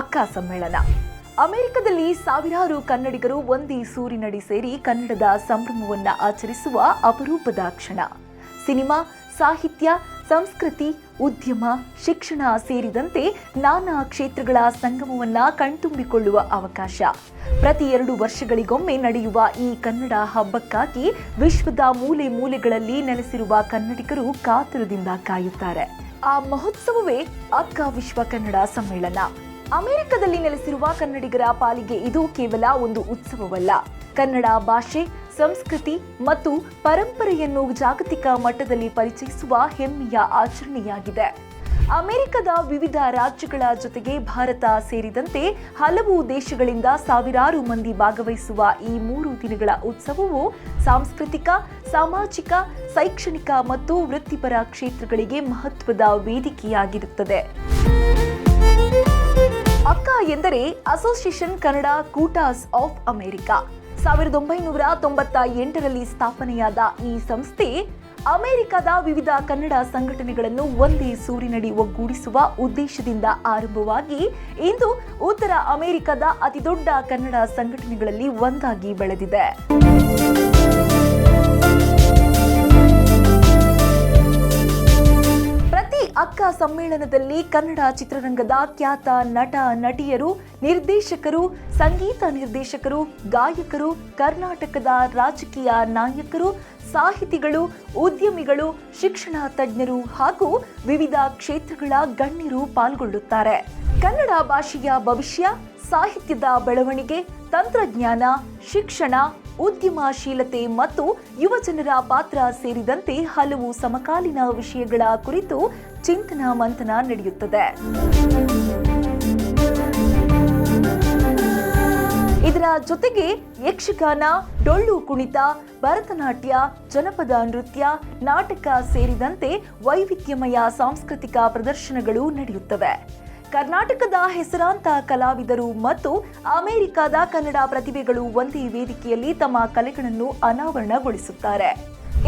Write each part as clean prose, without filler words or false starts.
ಅಕ್ಕ ಸಮ್ಮೇಳನ. ಅಮೆರಿಕದಲ್ಲಿ ಸಾವಿರಾರು ಕನ್ನಡಿಗರು ಒಂದೇ ಸೂರಿನಡಿ ಸೇರಿ ಕನ್ನಡದ ಸಂಭ್ರಮವನ್ನ ಆಚರಿಸುವ ಅಪರೂಪದ ಕ್ಷಣ. ಸಿನಿಮಾ, ಸಾಹಿತ್ಯ, ಸಂಸ್ಕೃತಿ, ಉದ್ಯಮ, ಶಿಕ್ಷಣ ಸೇರಿದಂತೆ ನಾನಾ ಕ್ಷೇತ್ರಗಳ ಸಂಗಮವನ್ನ ಕಣ್ತುಂಬಿಕೊಳ್ಳುವ ಅವಕಾಶ. ಪ್ರತಿ 2 ವರ್ಷಗಳಿಗೊಮ್ಮೆ ನಡೆಯುವ ಈ ಕನ್ನಡ ಹಬ್ಬಕ್ಕಾಗಿ ವಿಶ್ವದ ಮೂಲೆ ಮೂಲೆಗಳಲ್ಲಿ ನೆಲೆಸಿರುವ ಕನ್ನಡಿಗರು ಕಾತುರದಿಂದ ಕಾಯುತ್ತಾರೆ. ಆ ಮಹೋತ್ಸವವೇ ಅಕ್ಕ ವಿಶ್ವ ಕನ್ನಡ ಸಮ್ಮೇಳನ. ಅಮೆರಿಕದಲ್ಲಿ ನೆಲೆಸಿರುವ ಕನ್ನಡಿಗರ ಪಾಲಿಗೆ ಇದು ಕೇವಲ ಒಂದು ಉತ್ಸವವಲ್ಲ, ಕನ್ನಡ ಭಾಷೆ, ಸಂಸ್ಕೃತಿ ಮತ್ತು ಪರಂಪರೆಯನ್ನು ಜಾಗತಿಕ ಮಟ್ಟದಲ್ಲಿ ಪರಿಚಯಿಸುವ ಹೆಮ್ಮೆಯ ಆಚರಣೆಯಾಗಿದೆ. ಅಮೆರಿಕದ ವಿವಿಧ ರಾಜ್ಯಗಳ ಜೊತೆಗೆ ಭಾರತ ಸೇರಿದಂತೆ ಹಲವು ದೇಶಗಳಿಂದ ಸಾವಿರಾರು ಮಂದಿ ಭಾಗವಹಿಸುವ ಈ 3 ದಿನಗಳ ಉತ್ಸವವು ಸಾಂಸ್ಕೃತಿಕ, ಸಾಮಾಜಿಕ, ಶೈಕ್ಷಣಿಕ ಮತ್ತು ವೃತ್ತಿಪರ ಕ್ಷೇತ್ರಗಳಿಗೆ ಮಹತ್ವದ ವೇದಿಕೆಯಾಗಿರುತ್ತದೆ. ಅಕ್ಕ ಎಂದರೆ association Kannada Kootas of America. 1998ರಲ್ಲಿ ಸ್ಥಾಪನೆಯಾದ ಈ ಸಂಸ್ಥೆ ಅಮೆರಿಕದ ವಿವಿಧ ಕನ್ನಡ ಸಂಘಟನೆಗಳನ್ನು ಒಂದೇ ಸೂರಿನಡಿ ಒಗ್ಗೂಡಿಸುವ ಉದ್ದೇಶದಿಂದ ಆರಂಭವಾಗಿ ಇಂದು ಉತ್ತರ ಅಮೆರಿಕದ ಅತಿದೊಡ್ಡ ಕನ್ನಡ ಸಂಘಟನೆಗಳಲ್ಲಿ ಒಂದಾಗಿ ಬೆಳೆದಿದೆ. ಅಕ್ಕ ಸಮ್ಮೇಳನದಲ್ಲಿ ಕನ್ನಡ ಚಿತ್ರರಂಗದ ಖ್ಯಾತ ನಟ ನಟಿಯರು, ನಿರ್ದೇಶಕರು, ಸಂಗೀತ ನಿರ್ದೇಶಕರು, ಗಾಯಕರು, ಕರ್ನಾಟಕದ ರಾಜಕೀಯ ನಾಯಕರು, ಸಾಹಿತಿಗಳು, ಉದ್ಯಮಿಗಳು, ಶಿಕ್ಷಣ ತಜ್ಞರು ಹಾಗೂ ವಿವಿಧ ಕ್ಷೇತ್ರಗಳ ಗಣ್ಯರು ಪಾಲ್ಗೊಳ್ಳುತ್ತಾರೆ. ಕನ್ನಡ ಭಾಷೆಯ ಭವಿಷ್ಯ, ಸಾಹಿತ್ಯದ ಬೆಳವಣಿಗೆ, ತಂತ್ರಜ್ಞಾನ, ಶಿಕ್ಷಣ, ಉದ್ಯಮಶೀಲತೆ ಮತ್ತು ಯುವಜನರ ಪಾತ್ರ ಸೇರಿದಂತೆ ಹಲವು ಸಮಕಾಲೀನ ವಿಷಯಗಳ ಕುರಿತು ಚಿಂತನ ಮಂಥನ ನಡೆಯುತ್ತದೆ. ಇದರ ಜೊತೆಗೆ ಯಕ್ಷಗಾನ, ಡೊಳ್ಳು ಕುಣಿತ, ಭರತನಾಟ್ಯ, ಜನಪದ ನೃತ್ಯ, ನಾಟಕ ಸೇರಿದಂತೆ ವೈವಿಧ್ಯಮಯ ಸಾಂಸ್ಕೃತಿಕ ಪ್ರದರ್ಶನಗಳು ನಡೆಯುತ್ತವೆ. ಕರ್ನಾಟಕದ ಹೆಸರಾಂತ ಕಲಾವಿದರು ಮತ್ತು ಅಮೆರಿಕದ ಕನ್ನಡ ಪ್ರತಿಭೆಗಳು ಒಂದೇ ವೇದಿಕೆಯಲ್ಲಿ ತಮ್ಮ ಕಲೆಗಳನ್ನು ಅನಾವರಣಗೊಳಿಸುತ್ತಾರೆ.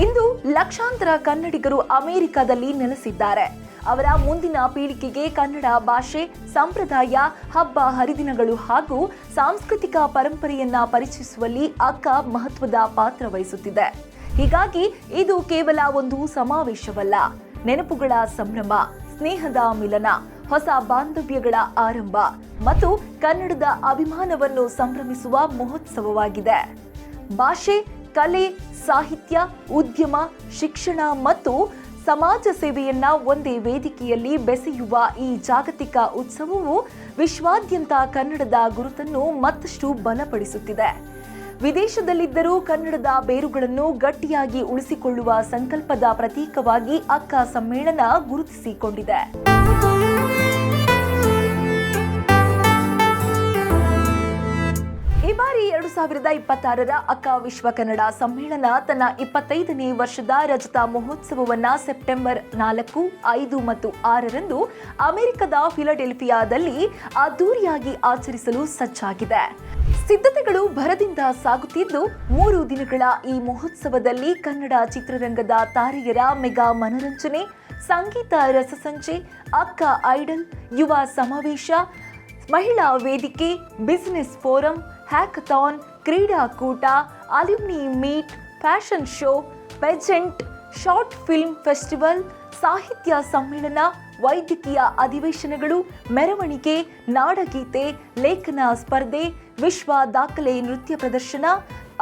ಇಂದು ಲಕ್ಷಾಂತರ ಕನ್ನಡಿಗರು ಅಮೆರಿಕದಲ್ಲಿ ನೆಲೆಸಿದ್ದಾರೆ. ಅವರ ಮುಂದಿನ ಪೀಳಿಗೆಗೆ ಕನ್ನಡ ಭಾಷೆ, ಸಂಪ್ರದಾಯ, ಹಬ್ಬ ಹರಿದಿನಗಳು ಹಾಗೂ ಸಾಂಸ್ಕೃತಿಕ ಪರಂಪರೆಯನ್ನ ಪರಿಚಯಿಸುವಲ್ಲಿ ಅಕ್ಕ ಮಹತ್ವದ ಪಾತ್ರ ವಹಿಸುತ್ತಿದೆ. ಹೀಗಾಗಿ ಇದು ಕೇವಲ ಒಂದು ಸಮಾವೇಶವಲ್ಲ, ನೆನಪುಗಳ ಸಂಭ್ರಮ, ಸ್ನೇಹದ ಮಿಲನ, ಹೊಸ ಬಾಂಧವ್ಯಗಳ ಆರಂಭ ಮತ್ತು ಕನ್ನಡದ ಅಭಿಮಾನವನ್ನು ಸಂಭ್ರಮಿಸುವ ಮಹೋತ್ಸವವಾಗಿದೆ. ಭಾಷೆ, ಕಲೆ, ಸಾಹಿತ್ಯ, ಉದ್ಯಮ, ಶಿಕ್ಷಣ ಮತ್ತು ಸಮಾಜ ಸೇವೆಯನ್ನ ಒಂದೇ ವೇದಿಕೆಯಲ್ಲಿ ಬೆಸೆಯುವ ಈ ಜಾಗತಿಕ ಉತ್ಸವವು ವಿಶ್ವಾದ್ಯಂತ ಕನ್ನಡದ ಗುರುತನ್ನು ಮತ್ತಷ್ಟು ಬಲಪಡಿಸುತ್ತಿದೆ. ವಿದೇಶದಲ್ಲಿದ್ದರೂ ಕನ್ನಡದ ಬೇರುಗಳನ್ನು ಗಟ್ಟಿಯಾಗಿ ಉಳಿಸಿಕೊಳ್ಳುವ ಸಂಕಲ್ಪದ ಪ್ರತೀಕವಾಗಿ ಅಕ್ಕ ಸಮ್ಮೇಳನ ಗುರುತಿಸಿಕೊಂಡಿದೆ. ಈ ಬಾರಿ 2026ರ ಅಕ್ಕ ವಿಶ್ವ ಕನ್ನಡ ಸಮ್ಮೇಳನ ತನ್ನ 25ನೇ ವರ್ಷದ ರಜತ ಮಹೋತ್ಸವವನ್ನ ಸೆಪ್ಟೆಂಬರ್ 4, 5 ಮತ್ತು 6ರಂದು ಅಮೆರಿಕದ ಫಿಲಡೆಲ್ಫಿಯಾದಲ್ಲಿ ಅದ್ದೂರಿಯಾಗಿ ಆಚರಿಸಲು ಸಜ್ಜಾಗಿದೆ. ಸಿದ್ಧತೆಗಳು ಭರದಿಂದ ಸಾಗುತ್ತಿದ್ದು 3 ದಿನಗಳ ಈ ಮಹೋತ್ಸವದಲ್ಲಿ ಕನ್ನಡ ಚಿತ್ರರಂಗದ ತಾರೆಯರ ಮೆಗಾ ಮನರಂಜನೆ, ಸಂಗೀತ ರಸಸಂಚೆ, ಅಕ್ಕ ಐಡಲ್, ಯುವ ಸಮಾವೇಶ, ಮಹಿಳಾ ವೇದಿಕೆ, ಬಿಸಿನೆಸ್ ಫೋರಂ, ಹ್ಯಾಕಥಾನ್, ಕ್ರೀಡಾಕೂಟ, alumni meet, fashion show, pageant, short film festival, ಸಾಹಿತ್ಯ ಸಮ್ಮೇಳನ, ವೈದ್ಯಕೀಯ ಅಧಿವೇಶನಗಳು, ಮೆರವಣಿಗೆ, ನಾಡಗೀತೆ, ಲೇಖನ ಸ್ಪರ್ಧೆ, ವಿಶ್ವ ದಾಖಲೆ ನೃತ್ಯ ಪ್ರದರ್ಶನ,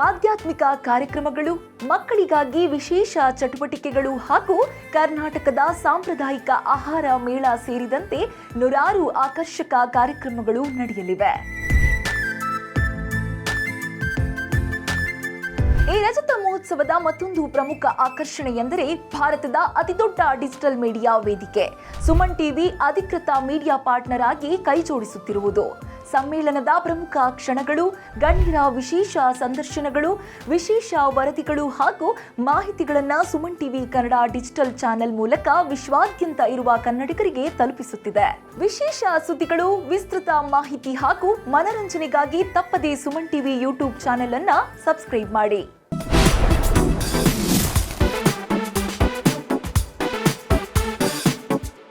ಆಧ್ಯಾತ್ಮಿಕ ಕಾರ್ಯಕ್ರಮಗಳು, ಮಕ್ಕಳಿಗಾಗಿ ವಿಶೇಷ ಚಟುವಟಿಕೆಗಳು ಹಾಗೂ ಕರ್ನಾಟಕದ ಸಾಂಪ್ರದಾಯಿಕ ಆಹಾರ ಮೇಳ ಸೇರಿದಂತೆ ನೂರಾರು ಆಕರ್ಷಕ ಕಾರ್ಯಕ್ರಮಗಳು ನಡೆಯಲಿವೆ. ಈ ರಜತ ಮಹೋತ್ಸವದ ಮತ್ತೊಂದು ಪ್ರಮುಖ ಆಕರ್ಷಣೆ ಎಂದರೆ ಭಾರತದ ಅತಿದೊಡ್ಡ ಡಿಜಿಟಲ್ ಮೀಡಿಯಾ ವೇದಿಕೆ ಸುಮನ್ ಟಿವಿ ಅಧಿಕೃತ ಮೀಡಿಯಾ ಪಾರ್ಟ್ನರ್ ಆಗಿ ಕೈಜೋಡಿಸುತ್ತಿರುವುದು. ಸಮ್ಮೇಳನದ ಪ್ರಮುಖ ಕ್ಷಣಗಳು, ಗಣ್ಯರ ವಿಶೇಷ ಸಂದರ್ಶನಗಳು, ವಿಶೇಷ ವರದಿಗಳು ಹಾಗೂ ಮಾಹಿತಿಗಳನ್ನು Suman TV Kannada digital channel ಮೂಲಕ ವಿಶ್ವಾದ್ಯಂತ ಇರುವ ಕನ್ನಡಿಗರಿಗೆ ತಲುಪಿಸುತ್ತಿದೆ. ವಿಶೇಷ ಸುದ್ದಿಗಳು, ವಿಸ್ತೃತ ಮಾಹಿತಿ ಹಾಗೂ ಮನರಂಜನೆಗಾಗಿ ತಪ್ಪದೇ ಸುಮನ್ ಟಿವಿ ಯೂಟ್ಯೂಬ್ ಚಾನೆಲ್ ಅನ್ನು ಸಬ್ಸ್ಕ್ರೈಬ್ ಮಾಡಿ.